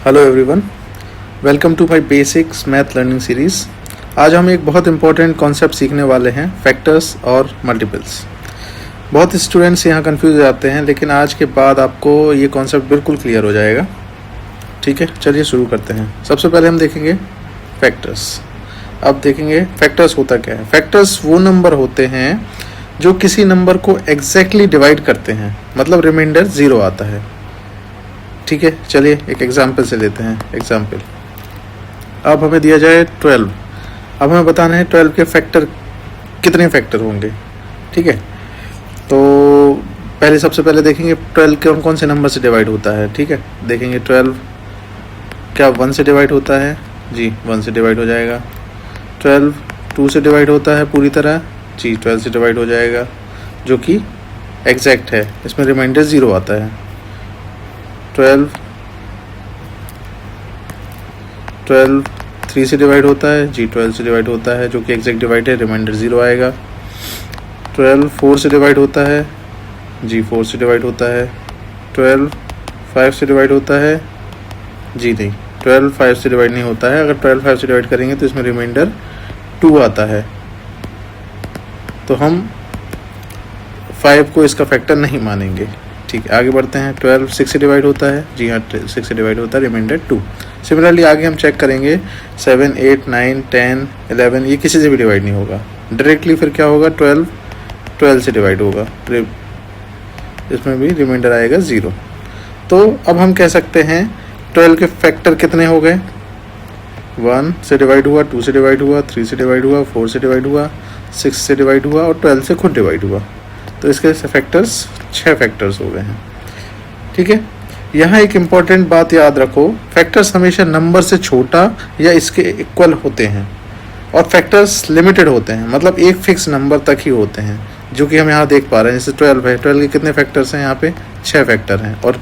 Hello everyone, welcome to my basics math learning series. आज हम एक बहुत इंपॉर्टेंट कॉन्सेप्ट सीखने वाले हैं, फैक्टर्स और मल्टीपल्स। बहुत स्टूडेंट्स यहाँ कंफ्यूज हो जाते हैं, लेकिन आज के बाद आपको ये कॉन्सेप्ट बिल्कुल क्लियर हो जाएगा। ठीक है, चलिए शुरू करते हैं। सबसे पहले हम देखेंगे फैक्टर्स। अब देखेंगे फैक्टर्स होता क्या है। फैक्टर्स वो नंबर होते हैं जो किसी नंबर को एग्जैक्टली डिवाइड करते हैं, मतलब रिमाइंडर 0 आता है। ठीक है, चलिए एक एग्जाम्पल से लेते हैं। एग्जाम्पल, अब हमें दिया जाए 12। अब हमें बताना है 12 के फैक्टर कितने फैक्टर होंगे। ठीक है, तो सबसे पहले देखेंगे 12 कौन कौन से नंबर से डिवाइड होता है। ठीक है, देखेंगे 12 क्या 1 से डिवाइड होता है। जी 1 से डिवाइड हो जाएगा। 12 2 से डिवाइड होता है पूरी तरह। जी 12 से डिवाइड हो जाएगा, जो कि एग्जैक्ट है, इसमें रिमाइंडर 0 आता है। 12 3 से डिवाइड होता है। जी 12 से डिवाइड होता है, जो कि एग्जैक्ट डिवाइड है, रिमाइंडर 0 आएगा। 12 4 से डिवाइड होता है। जी 4 से डिवाइड होता है। 12 5 से डिवाइड होता है। जी नहीं, 12 5 से डिवाइड नहीं होता है। अगर 12 5 से डिवाइड करेंगे तो इसमें रिमाइंडर 2 आता है, तो हम 5 को इसका फैक्टर नहीं मानेंगे। ठीक है, आगे बढ़ते हैं। 12 6 से डिवाइड होता है। जी हाँ 6 से डिवाइड होता है, रिमाइंडर 2। सिमिलरली आगे हम चेक करेंगे 7 8 9 10 11, ये किसी से भी डिवाइड नहीं होगा डायरेक्टली। फिर क्या होगा, 12 से डिवाइड होगा, इसमें भी रिमाइंडर आएगा 0। तो अब हम कह सकते हैं 12 के फैक्टर कितने हो गए। 1 से डिवाइड हुआ, 2 से डिवाइड हुआ, 3 से डिवाइड हुआ, 4 से डिवाइड हुआ, 6 से डिवाइड हुआ और 12 से खुद डिवाइड हुआ। तो इसके फैक्टर्स 6 फैक्टर्स हो गए हैं। ठीक है, यहाँ एक इम्पॉर्टेंट बात याद रखो, फैक्टर्स हमेशा नंबर से छोटा या इसके इक्वल होते हैं, और फैक्टर्स लिमिटेड होते हैं, मतलब एक फिक्स नंबर तक ही होते हैं, जो कि हम यहाँ देख पा रहे हैं। जैसे 12 है, 12 के कितने फैक्टर्स हैं, यहाँ पे 6 फैक्टर हैं। और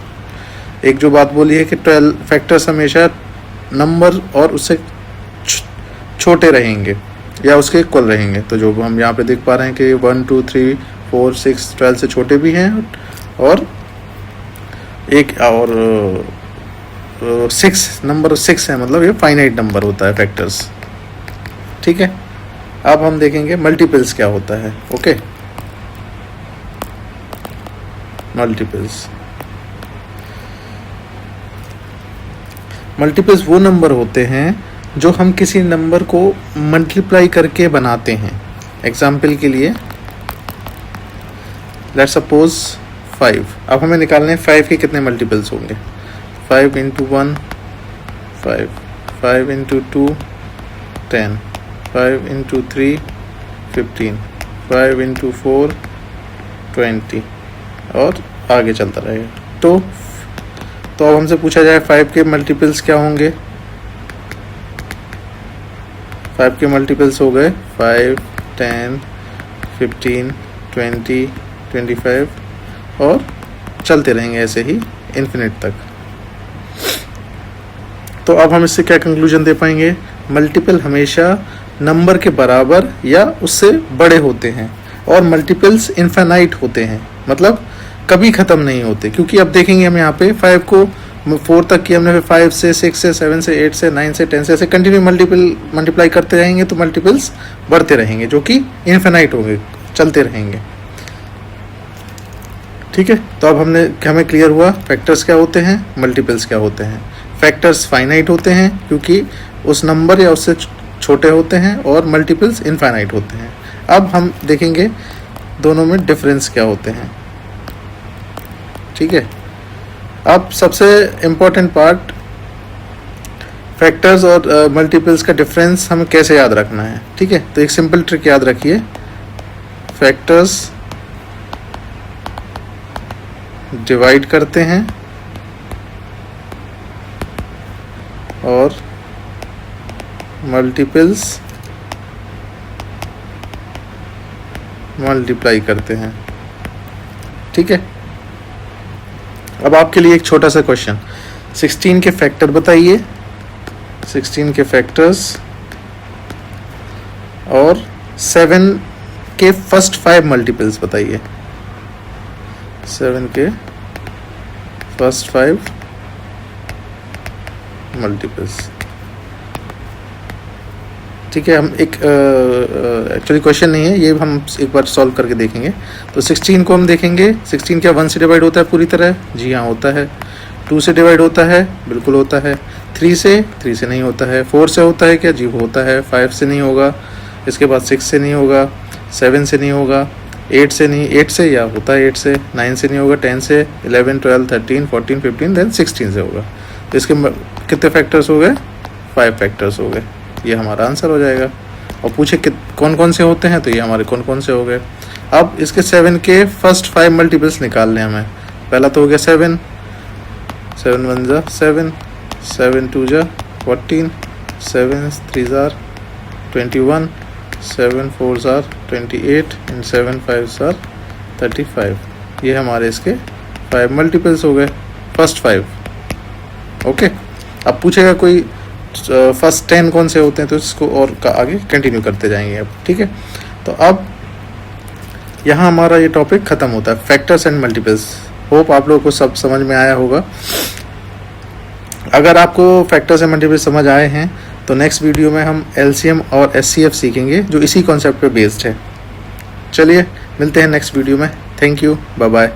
एक जो बात बोली है कि 12 फैक्टर्स हमेशा नंबर और उससे छोटे रहेंगे या उसके इक्वल रहेंगे। तो जो हम यहाँ पे देख पा रहे हैं कि 1 2 3 4 6 12 से छोटे भी हैं, और एक और 6 नंबर 6 है, मतलब ये फाइनाइट नंबर होता है फैक्टर्स। ठीक है, अब हम देखेंगे मल्टीपल्स क्या होता है। ओके, मल्टीपल्स वो नंबर होते हैं जो हम किसी नंबर को मल्टीप्लाई करके बनाते हैं। एग्जाम्पल के लिए लेट्स सपोज 5। अब हमें निकालने हैं 5 के कितने मल्टीपल्स होंगे। 5 इंटू 1 5, 5 इंटू 2 10, 5 इंटू 3 15, 5 इंटू 4 20, और आगे चलता रहेगा। तो अब हमसे पूछा जाए 5 के मल्टीपल्स क्या होंगे। 5 के मल्टीपल्स हो गए 5 10 15 20 25, और चलते रहेंगे ऐसे ही इन्फिनिट तक। तो अब हम इससे क्या कंक्लूजन दे पाएंगे, मल्टीपल हमेशा नंबर के बराबर या उससे बड़े होते हैं, और मल्टीपल्स इनफाइनाइट होते हैं, मतलब कभी ख़त्म नहीं होते। क्योंकि अब देखेंगे हम यहाँ पे 5 को 4 तक की हमने, 5 से 6 से 7 से 8 से 9 से 10 से, ऐसे कंटिन्यू मल्टीप्लाई करते रहेंगे, तो मल्टीपल्स बढ़ते रहेंगे, जो कि इनफाइनाइट होंगे, चलते रहेंगे। ठीक है, तो अब हमें क्लियर हुआ फैक्टर्स क्या होते हैं, मल्टीपल्स क्या होते हैं। फैक्टर्स फाइनाइट होते हैं क्योंकि उस नंबर या उससे छोटे होते हैं, और मल्टीपल्स इनफाइनाइट होते हैं। अब हम देखेंगे दोनों में डिफरेंस क्या होते हैं। ठीक है, अब सबसे इम्पोर्टेंट पार्ट, फैक्टर्स और मल्टीपल्स का डिफरेंस हमें कैसे याद रखना है। ठीक है, तो एक सिंपल ट्रिक याद रखिए, फैक्टर्स डिवाइड करते हैं और मल्टीपल्स मल्टीप्लाई करते हैं। ठीक है, अब आपके लिए एक छोटा सा क्वेश्चन, 16 के फैक्टर बताइए, 16 के फैक्टर्स, और 7 के फर्स्ट 5 मल्टीपल्स बताइए। 7 के फर्स्ट 5 मल्टीपल्स। ठीक है, हम एक एक्चुअली क्वेश्चन नहीं है ये, हम एक बार सॉल्व करके देखेंगे। तो 16 को हम देखेंगे, 16 क्या 1 से डिवाइड होता है पूरी तरह? जी हाँ होता है। 2 से डिवाइड होता है? बिल्कुल होता है। 3 से नहीं होता है। 4 से होता है क्या? जी होता है। 5 से नहीं होगा, इसके बाद 6 से नहीं होगा, 7 से नहीं होगा, 8 से नहीं, 8 से या होता है 8 से, 9 से नहीं होगा, 10 से, 11, 12, 13, 14, 15 देन 16 से होगा। तो इसके कितने फैक्टर्स हो गए? 5 फैक्टर्स हो गए। ये हमारा आंसर हो जाएगा। और पूछे कौन कौन से होते हैं, तो ये हमारे कौन कौन से हो गए। अब इसके 7 के फर्स्ट 5 मल्टीपल्स निकालने हमें। पहला तो हो गया 7, 7 1 जा 7, 7 2 जा 14, 7 3 जार 21, 7 4 जार 28 एंड 7 5 जार 35। ये हमारे इसके 5 मल्टीपल्स हो गए, फर्स्ट 5। ओके, अब पूछेगा कोई फर्स्ट 10 कौन से होते हैं, तो इसको और आगे कंटिन्यू करते जाएंगे अब। ठीक है, तो अब यहाँ हमारा ये टॉपिक ख़त्म होता है, फैक्टर्स एंड मल्टीपल्स। होप आप लोगों को सब समझ में आया होगा। अगर आपको फैक्टर्स एंड मल्टीपल्स समझ आए हैं तो नेक्स्ट वीडियो में हम एलसीएम और एचसीएफ सीखेंगे जो इसी कॉन्सेप्ट पे बेस्ड है। चलिए मिलते हैं नेक्स्ट वीडियो में। Thank you, bye bye.